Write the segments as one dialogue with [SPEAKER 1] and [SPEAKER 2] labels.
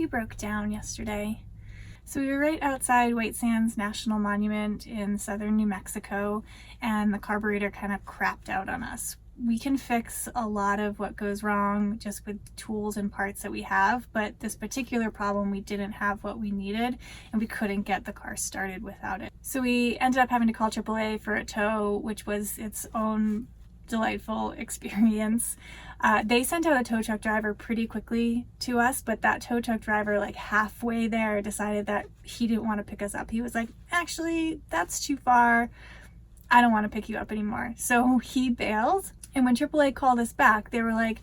[SPEAKER 1] he broke down yesterday. So we were right outside White Sands National Monument in southern New Mexico, and the carburetor kind of crapped out on us. We can fix a lot of what goes wrong just with tools and parts that we have, but this particular problem, we didn't have what we needed and we couldn't get the car started without it. So we ended up having to call AAA for a tow, which was its own delightful experience. They sent out a tow truck driver pretty quickly to us, but that tow truck driver, like halfway there, decided that he didn't want to pick us up. He was like, actually, that's too far. I don't want to pick you up anymore. So he bailed. And when AAA called us back, they were like,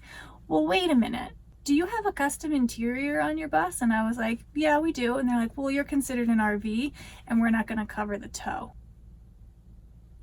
[SPEAKER 1] well, wait a minute. Do you have a custom interior on your bus? And I was like, yeah, we do. And they're like, well, you're considered an RV and we're not going to cover the tow.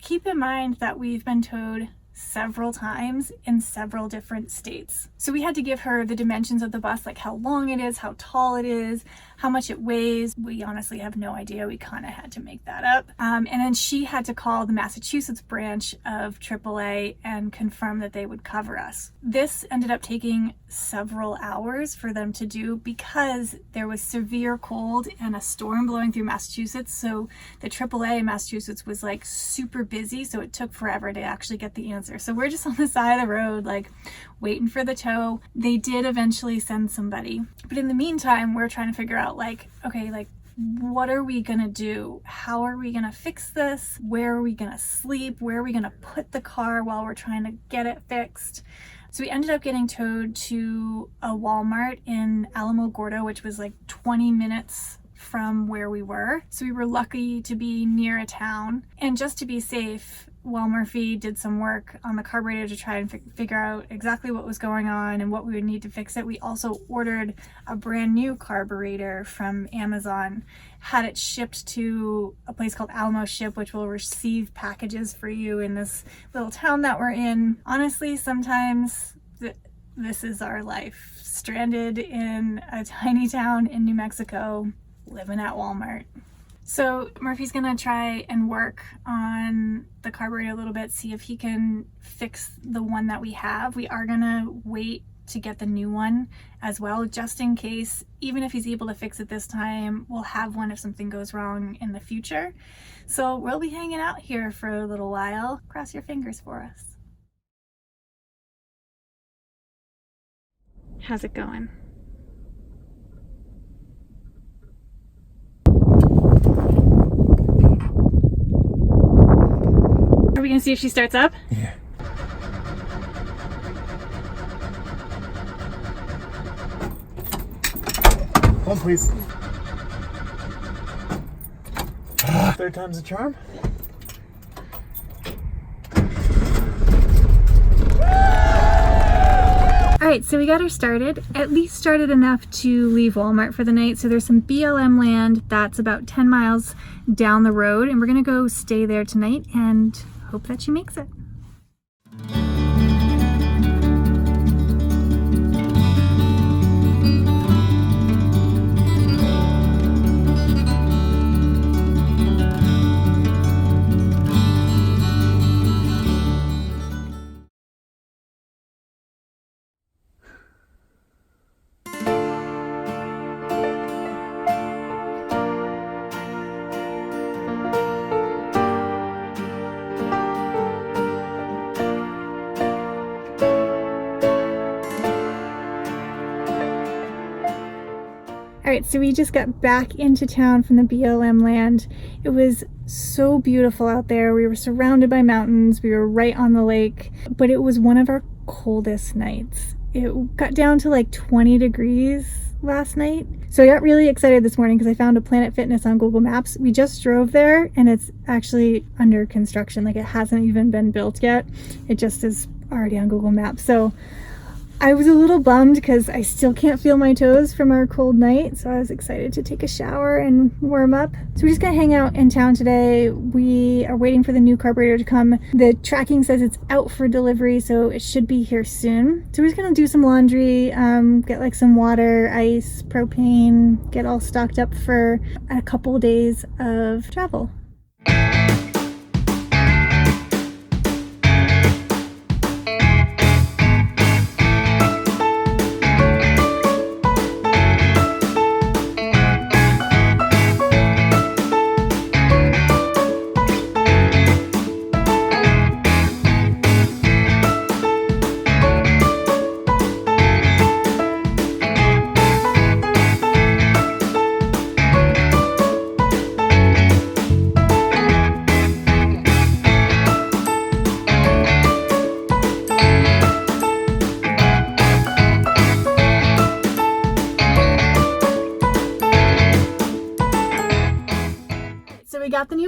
[SPEAKER 1] Keep in mind that we've been towed several times in several different states. So we had to give her the dimensions of the bus, like how long it is, how tall it is, how much it weighs. We honestly have no idea. We kind of had to make that up. And then she had to call the Massachusetts branch of AAA and confirm that they would cover us. This ended up taking several hours for them to do because there was severe cold and a storm blowing through Massachusetts. So the AAA in Massachusetts was like super busy. So it took forever to actually get the answer. So we're just on the side of the road, like waiting for the tow. They did eventually send somebody. But in the meantime, we're trying to figure out like, okay, like what are we gonna do? How are we gonna fix this? Where are we gonna sleep? Where are we gonna put the car while we're trying to get it fixed? So we ended up getting towed to a Walmart in Alamogordo, which was like 20 minutes from where we were. So we were lucky to be near a town. And just to be safe, while Murphy did some work on the carburetor to try and figure out exactly what was going on and what we would need to fix it, we also ordered a brand new carburetor from Amazon, had it shipped to a place called Alamo Ship, which will receive packages for you in this little town that we're in. Honestly, sometimes this is our life. Stranded in a tiny town in New Mexico, living at Walmart. So Murphy's gonna try and work on the carburetor a little bit, see if he can fix the one that we have. We are gonna wait to get the new one as well, just in case. Even if he's able to fix it this time, we'll have one if something goes wrong in the future. So we'll be hanging out here for a little while. Cross your fingers for us. How's it going? Are we gonna see if she starts up?
[SPEAKER 2] Yeah. Come on, please. Third time's a charm.
[SPEAKER 1] Alright, so we got her started, at least started enough to leave Walmart for the night. So there's some BLM land that's about 10 miles down the road, and we're gonna go stay there tonight and hope that she makes it. Alright, so we just got back into town from the BLM land. It was so beautiful out there. We were surrounded by mountains. We were right on the lake, but it was one of our coldest nights. It got down to like 20 degrees last night. So I got really excited this morning because I found a Planet Fitness on Google Maps. We just drove there and it's actually under construction. Like it hasn't even been built yet. It just is already on Google Maps. So I was a little bummed because I still can't feel my toes from our cold night, so I was excited to take a shower and warm up. So we're just gonna hang out in town today. We are waiting for the new carburetor to come. The tracking says it's out for delivery, so it should be here soon. So we're just gonna do some laundry, get like some water, ice, propane, get all stocked up for a couple days of travel.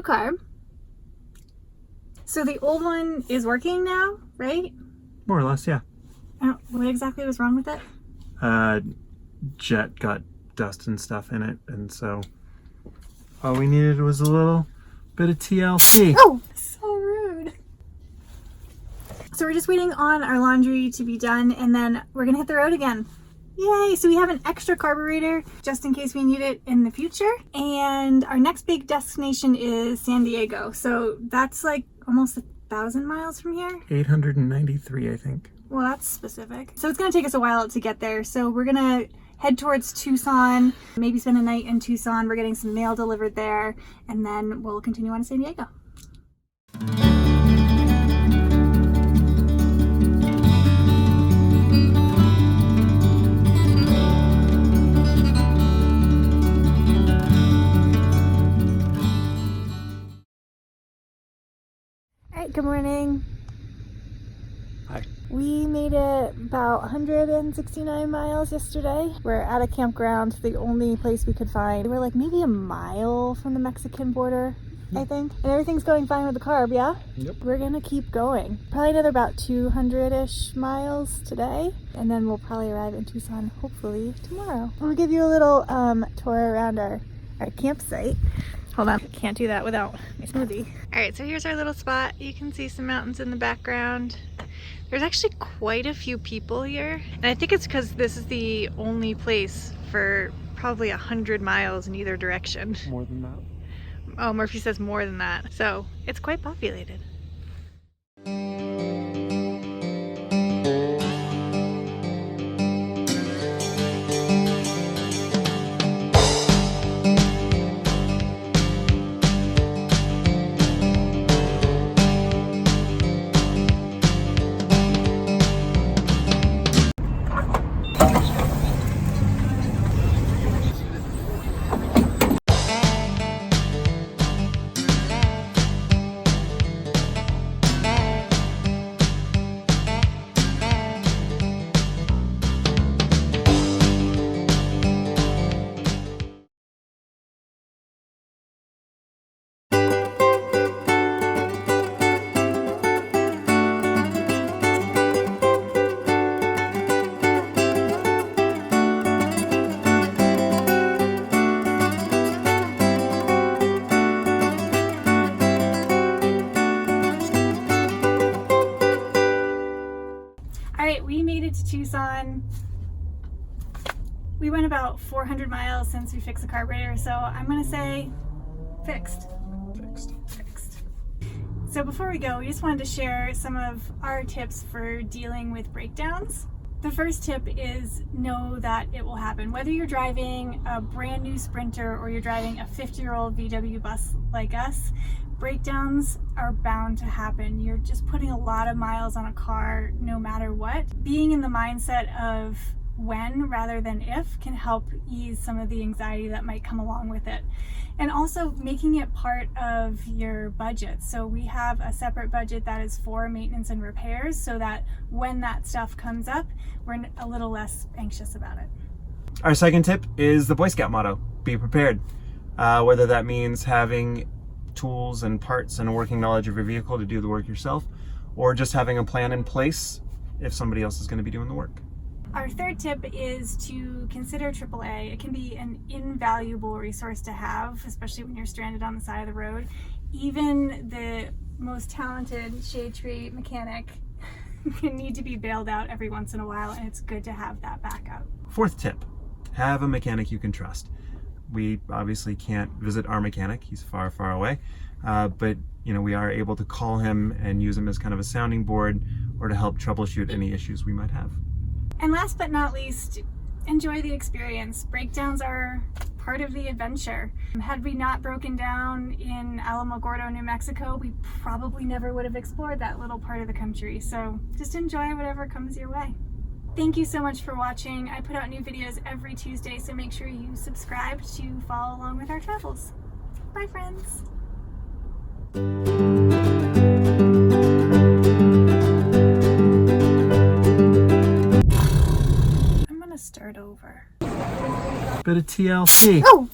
[SPEAKER 1] new carb. So the old one is working now, right?
[SPEAKER 2] More or less, yeah.
[SPEAKER 1] What exactly was wrong with it?
[SPEAKER 2] Jet got dust and stuff in it, and so all we needed was a little bit of TLC.
[SPEAKER 1] Oh, so rude. So we're just waiting on our laundry to be done, and then we're gonna hit the road again. Yay! So we have an extra carburetor just in case we need it in the future. And our next big destination is San Diego. So that's like almost 1,000 miles from here.
[SPEAKER 2] 893, I think.
[SPEAKER 1] Well, that's specific. So it's gonna take us a while to get there. So we're gonna head towards Tucson, maybe spend a night in Tucson. We're getting some mail delivered there, and then we'll continue on to San Diego. Good morning.
[SPEAKER 2] Hi.
[SPEAKER 1] We made it about 169 miles yesterday. We're at a campground, the only place we could find. We're like maybe a mile from the Mexican border, I think. And everything's going fine with the carb, yeah?
[SPEAKER 2] Yep.
[SPEAKER 1] We're gonna keep going. Probably another about 200-ish miles today. And then we'll probably arrive in Tucson, hopefully tomorrow. We'll give you a little tour around our campsite. Hold on, can't do that without my smoothie. All right, so here's our little spot. You can see some mountains in the background. There's actually quite a few people here. And I think it's because this is the only place for probably 100 miles in either direction.
[SPEAKER 2] More than that.
[SPEAKER 1] Oh, Murphy says more than that. So it's quite populated. We made it to Tucson. We went about 400 miles since we fixed the carburetor, so I'm gonna say fixed. Fixed. So before we go, we just wanted to share some of our tips for dealing with breakdowns. The first tip is know that it will happen. Whether you're driving a brand new Sprinter or you're driving a 50-year-old VW bus like us, breakdowns are bound to happen. You're just putting a lot of miles on a car no matter what. Being in the mindset of when rather than if can help ease some of the anxiety that might come along with it. And also making it part of your budget. So we have a separate budget that is for maintenance and repairs so that when that stuff comes up, we're a little less anxious about it.
[SPEAKER 2] Our second tip is the Boy Scout motto, be prepared. Whether that means having tools and parts and a working knowledge of your vehicle to do the work yourself, or just having a plan in place if somebody else is going to be doing the work.
[SPEAKER 1] Our third tip is to consider AAA. It can be an invaluable resource to have, especially when you're stranded on the side of the road. Even the most talented shade tree mechanic can need to be bailed out every once in a while, and it's good to have that backup.
[SPEAKER 2] Fourth tip, have a mechanic you can trust. We obviously can't visit our mechanic, he's far, far away, but we are able to call him and use him as kind of a sounding board or to help troubleshoot any issues we might have.
[SPEAKER 1] And last but not least, enjoy the experience. Breakdowns are part of the adventure. Had we not broken down in Alamogordo, New Mexico, we probably never would have explored that little part of the country. So just enjoy whatever comes your way. Thank you so much for watching. I put out new videos every Tuesday, so make sure you subscribe to follow along with our travels. Bye, friends. I'm gonna start over.
[SPEAKER 2] Bit of TLC.
[SPEAKER 1] Oh!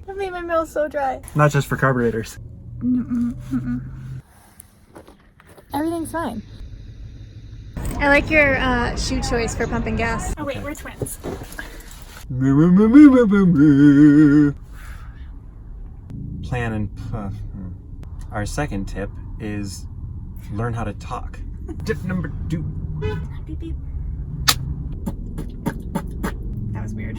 [SPEAKER 1] That mouth's so dry.
[SPEAKER 2] Not just for carburetors.
[SPEAKER 1] Everything's fine. I like your shoe choice for pumping gas. Oh wait, we're twins.
[SPEAKER 2] Plan and our second tip is learn how to talk. Tip number 2.
[SPEAKER 1] Beep beep. That was weird.